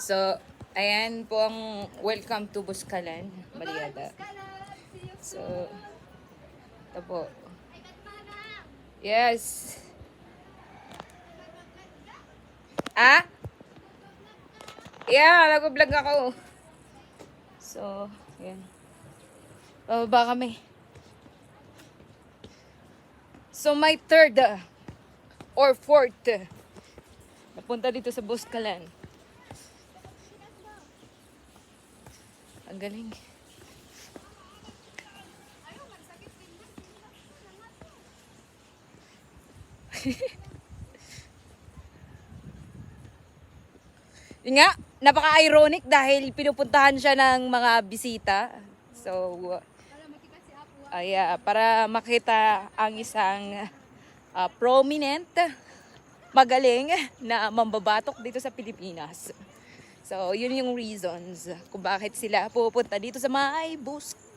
So, ayan po ang welcome to Buskalan, Baliada. So, ito po. Yes. Ah? Yeah, nag-vlog ako. So, ayan. Bababa kami. So, my third or fourth napunta dito sa Buskalan. Ang galing. Yun nga, napaka-ironic dahil pinupuntahan siya ng mga bisita. So, para makita ang isang prominent, magaling na mambabatok dito sa Pilipinas. So, yun yung reasons kung bakit sila pupunta dito sa may Buskalan.